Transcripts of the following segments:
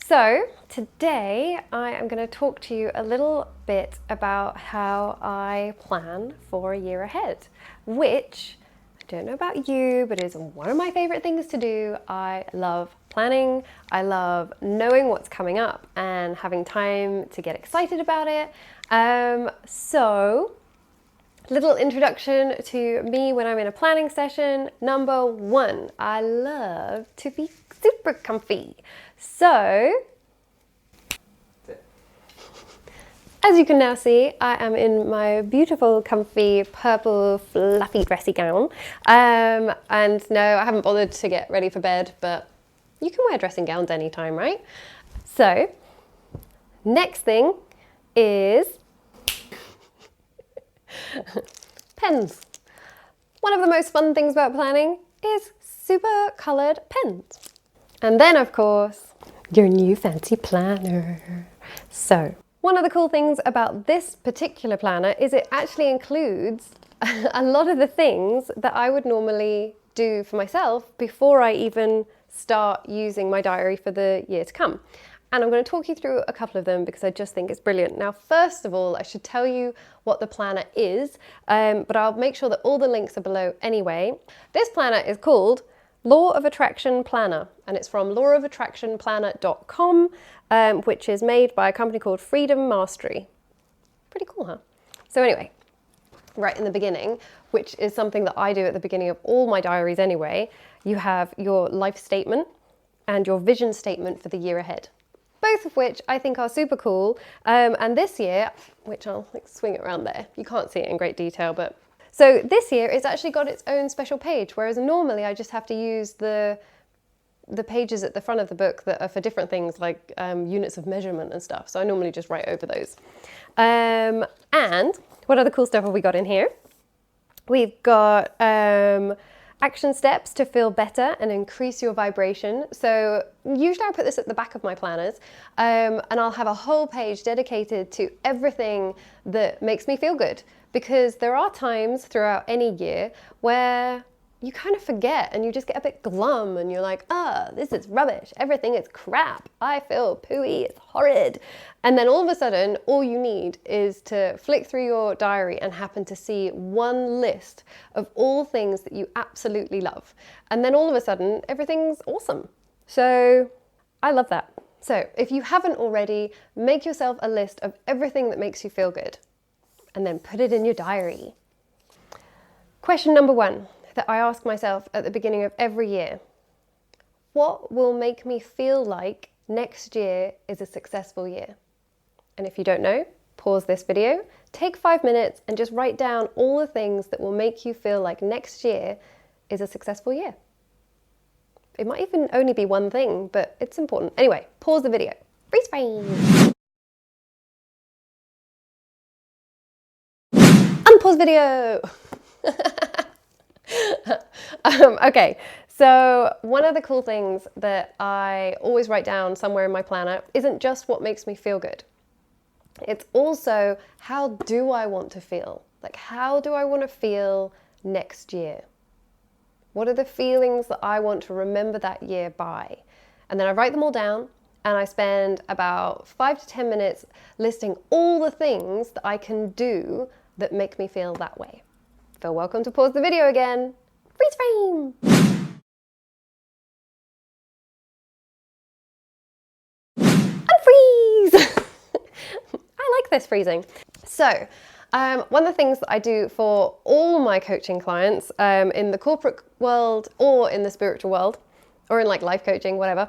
So today I am going to talk to you a little bit about how I plan for a year ahead, which I don't know about you, but is one of my favorite things to do. I love planning. I love knowing what's coming up and having time to get excited about it. So little introduction to me when I'm in a planning session. Number one, I love to be super comfy. So, as you can now see, I am in my beautiful, comfy, purple, fluffy, dressy gown. And no, I haven't bothered to get ready for bed, but you can wear dressing gowns anytime, right? So, next thing is pens. One of the most fun things about planning is super coloured pens. And then, of course, your new fancy planner. So, one of the cool things about this particular planner is it actually includes a lot of the things that I would normally do for myself before I even start using my diary for the year to come. And I'm going to talk you through a couple of them because I just think it's brilliant. Now, first of all, I should tell you what the planner is, but I'll make sure that all the links are below anyway. This planner is called Law of Attraction Planner, and it's from lawofattractionplanner.com, which is made by a company called Freedom Mastery. Pretty cool, huh? So anyway, right in the beginning, which is something that I do at the beginning of all my diaries anyway, you have your life statement and your vision statement for the year ahead. Both of which I think are super cool. And this year, which I'll swing it around there, you can't see it in great detail, but so this year it's actually got its own special page, whereas normally I just have to use the pages at the front of the book that are for different things like units of measurement and stuff. So I normally just write over those. And what other cool stuff have we got in here? We've got action steps to feel better and increase your vibration. So usually I put this at the back of my planners, and I'll have a whole page dedicated to everything that makes me feel good. Because there are times throughout any year where you kind of forget and you just get a bit glum and you're like, this is rubbish, everything is crap, I feel pooey, it's horrid. And then all of a sudden, all you need is to flick through your diary and happen to see one list of all things that you absolutely love. And then all of a sudden, everything's awesome. So I love that. So if you haven't already, make yourself a list of everything that makes you feel good and then put it in your diary. Question number one that I ask myself at the beginning of every year: what will make me feel like next year is a successful year? And if you don't know, pause this video, take 5 minutes and just write down all the things that will make you feel like next year is a successful year. It might even only be one thing, but it's important. Anyway, pause the video. Freeze frame. Unpause video. Okay, so one of the cool things that I always write down somewhere in my planner isn't just what makes me feel good. It's also, how do I want to feel? Like, how do I want to feel next year? What are the feelings that I want to remember that year by? And then I write them all down and I spend about 5 to 10 minutes listing all the things that I can do that make me feel that way. Feel welcome to pause the video again. Freeze frame! Unfreeze! I like this freezing. So, one of the things that I do for all my coaching clients in the corporate world or in the spiritual world, or in like life coaching, whatever,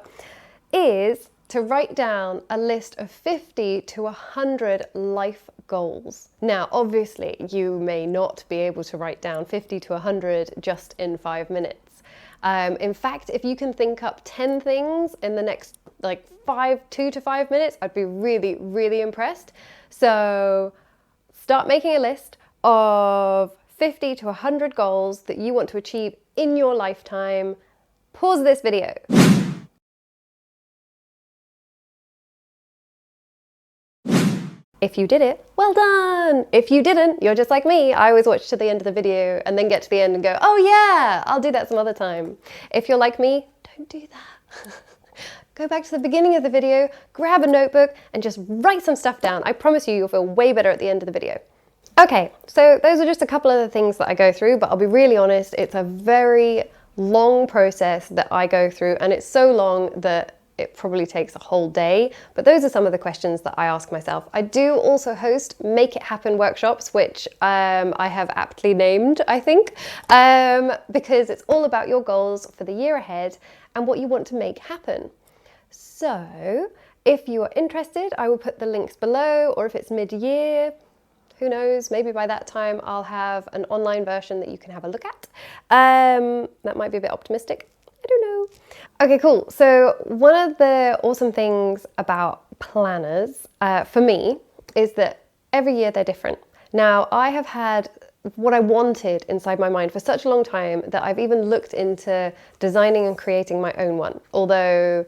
is to write down a list of 50 to 100 life goals. Now, obviously, you may not be able to write down 50 to 100 just in 5 minutes. In fact, if you can think up 10 things in the next 2 to 5 minutes, I'd be really, really impressed. So start making a list of 50 to 100 goals that you want to achieve in your lifetime. Pause this video. If you did it, well done! If you didn't, you're just like me. I always watch to the end of the video and then get to the end and go, oh yeah, I'll do that some other time. If you're like me, don't do that. go back to the beginning of the video, grab a notebook and just write some stuff down. I promise you'll feel way better at the end of the video. Okay, so those are just a couple of the things that I go through, but I'll be really honest, it's a very long process that I go through, and it's so long that it probably takes a whole day, but those are some of the questions that I ask myself. I do also host Make It Happen workshops, which I have aptly named, I think, because it's all about your goals for the year ahead and what you want to make happen. So if you are interested, I will put the links below, or if it's mid-year, who knows, maybe by that time I'll have an online version that you can have a look at. That might be a bit optimistic, I don't know. Okay, cool. So one of the awesome things about planners for me is that every year they're different. Now, I have had what I wanted inside my mind for such a long time that I've even looked into designing and creating my own one, although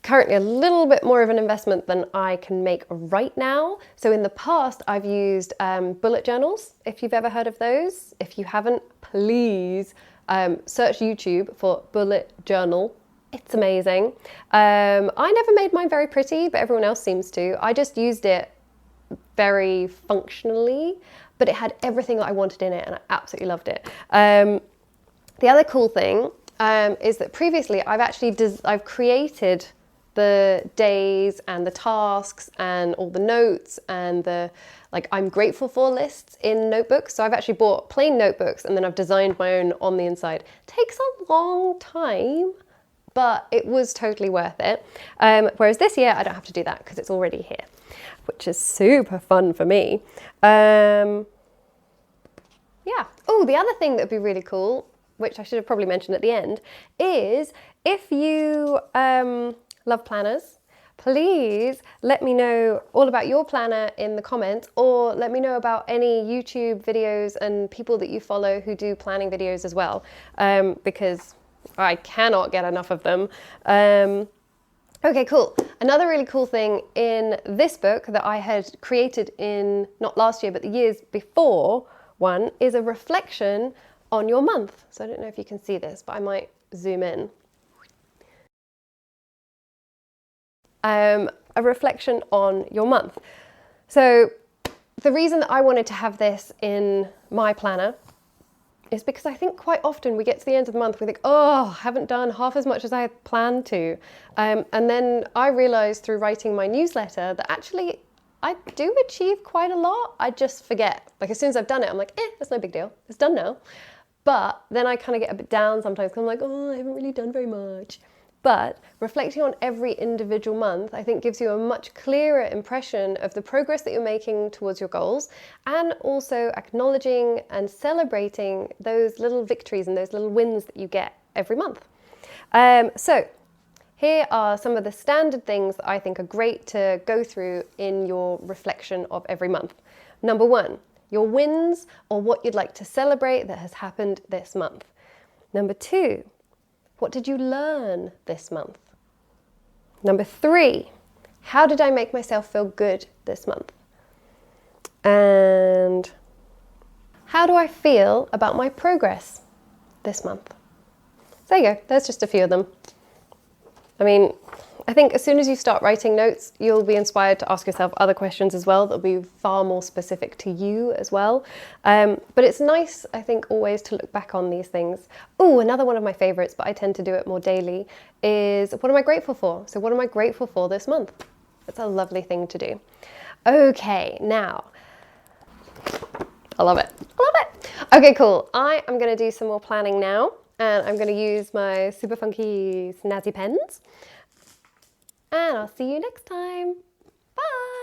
currently a little bit more of an investment than I can make right now. So in the past, I've used bullet journals, if you've ever heard of those. If you haven't, please search YouTube for bullet journal. It's amazing. I never made mine very pretty, but everyone else seems to. I just used it very functionally, but it had everything that I wanted in it, and I absolutely loved it. The other cool thing is that previously I've created the days and the tasks and all the notes and the I'm grateful for lists in notebooks. So I've actually bought plain notebooks and then I've designed my own on the inside. Takes a long time, but it was totally worth it. Whereas this year I don't have to do that because it's already here, which is super fun for me. Yeah. Oh, the other thing that would be really cool, which I should have probably mentioned at the end, is if you love planners, please let me know all about your planner in the comments, or let me know about any YouTube videos and people that you follow who do planning videos as well, because I cannot get enough of them. Okay, cool. Another really cool thing in this book that I had created in, not last year, but the years before one, is a reflection on your month. So I don't know if you can see this, but I might zoom in. A reflection on your month. So the reason that I wanted to have this in my planner is because I think quite often we get to the end of the month, we think, oh, I haven't done half as much as I had planned to. And then I realized through writing my newsletter that actually I do achieve quite a lot. I just forget. Like as soon as I've done it, I'm like, that's no big deal. It's done now. But then I kind of get a bit down sometimes because I'm like, oh, I haven't really done very much. But reflecting on every individual month, I think gives you a much clearer impression of the progress that you're making towards your goals, and also acknowledging and celebrating those little victories and those little wins that you get every month. So here are some of the standard things that I think are great to go through in your reflection of every month. Number one, your wins, or what you'd like to celebrate that has happened this month. Number two, what did you learn this month? Number three, how did I make myself feel good this month? And how do I feel about my progress this month? There you go, there's just a few of them. I mean, I think as soon as you start writing notes, you'll be inspired to ask yourself other questions as well that'll be far more specific to you as well. But it's nice, I think, always to look back on these things. Oh, another one of my favorites, but I tend to do it more daily, is what am I grateful for? So what am I grateful for this month? It's a lovely thing to do. Okay, now, I love it. I love it. Okay, cool. I am going to do some more planning now, and I'm going to use my super funky snazzy pens. And I'll see you next time. Bye!